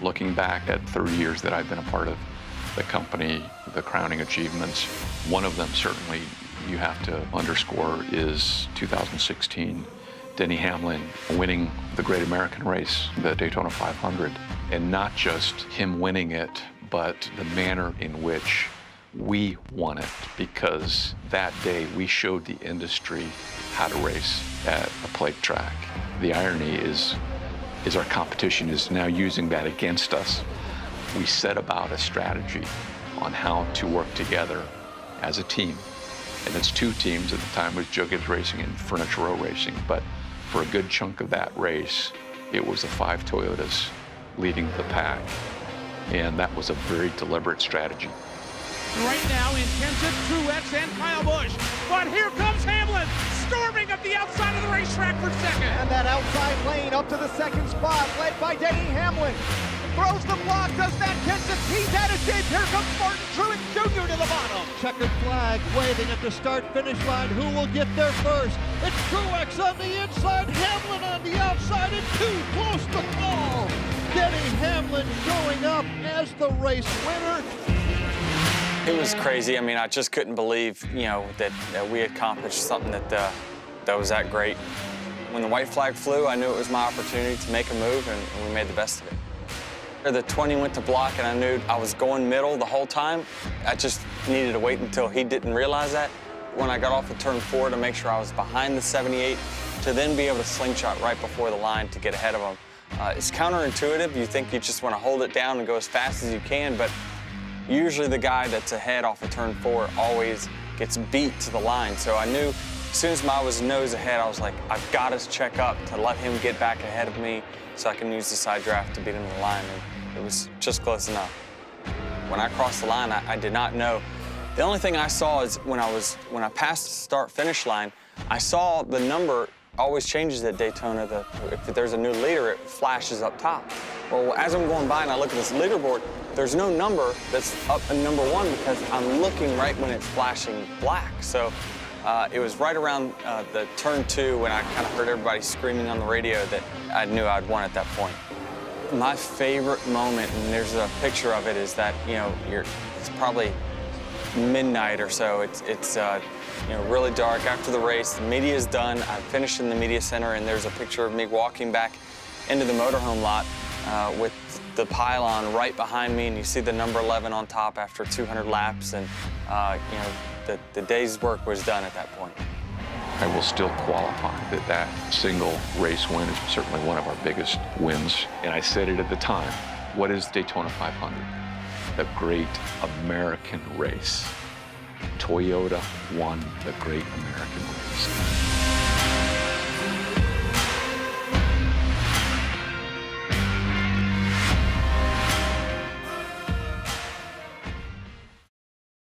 Looking back at 30 years that I've been a part of the company, the crowning achievements, one of them certainly you have to underscore is 2016, Denny Hamlin winning the Great American Race, the Daytona 500. And not just him winning it, but the manner in which we won it, because that day we showed the industry how to race at a plate track. The irony is our competition is now using that against us. We set about a strategy on how to work together as a team. And it's two teams. At the time it was Joe Gibbs Racing and Furniture Row Racing. But for a good chunk of that race, it was the 5 Toyotas leading the pack. And that was a very deliberate strategy. Right now, intensive Truex and Kyle Busch. But here comes Hamlin, storming up the outside of the racetrack for second. And that outside lane up to the second spot, led by Denny Hamlin. Throws the block, does that Kenseth? He's at it deep. Here comes Martin Truex Jr. to the bottom. Checkered flag waving at the start-finish line. Who will get there first? It's Truex on the inside, Hamlin on the outside, and too close to call. Denny Hamlin showing up as the race winner. It was crazy. I mean, I just couldn't believe, that we accomplished something that was that great. When the white flag flew, I knew it was my opportunity to make a move, and we made the best of it. The 20 went to block, and I knew I was going middle the whole time. I just needed to wait until he didn't realize that. When I got off of turn 4 to make sure I was behind the 78, to then be able to slingshot right before the line to get ahead of him. It's counterintuitive. You think you just want to hold it down and go as fast as you can, but usually the guy that's ahead off of turn 4 always gets beat to the line. So I knew as soon as I was nose ahead, I was like, I've got to check up to let him get back ahead of me so I can use the side draft to beat him to the line. And it was just close enough. When I crossed the line, I did not know. The only thing I saw is when I passed the start-finish line, I saw the number always changes at Daytona. If there's a new leader, it flashes up top. Well, as I'm going by and I look at this leaderboard, there's no number that's up in number 1 because I'm looking right when it's flashing black. So it was right around the turn 2 when I kind of heard everybody screaming on the radio that I knew I'd won at that point. My favorite moment, and there's a picture of it, is that it's probably midnight or so. It's really dark after the race. The media is done. I finished in the media center, and there's a picture of me walking back into the motorhome lot with the pylon right behind me, and you see the number 11 on top after 200 laps, and the day's work was done at that point. I will still qualify that single race win is certainly one of our biggest wins. And I said it at the time, what is Daytona 500? The great American race. Toyota won the great American race.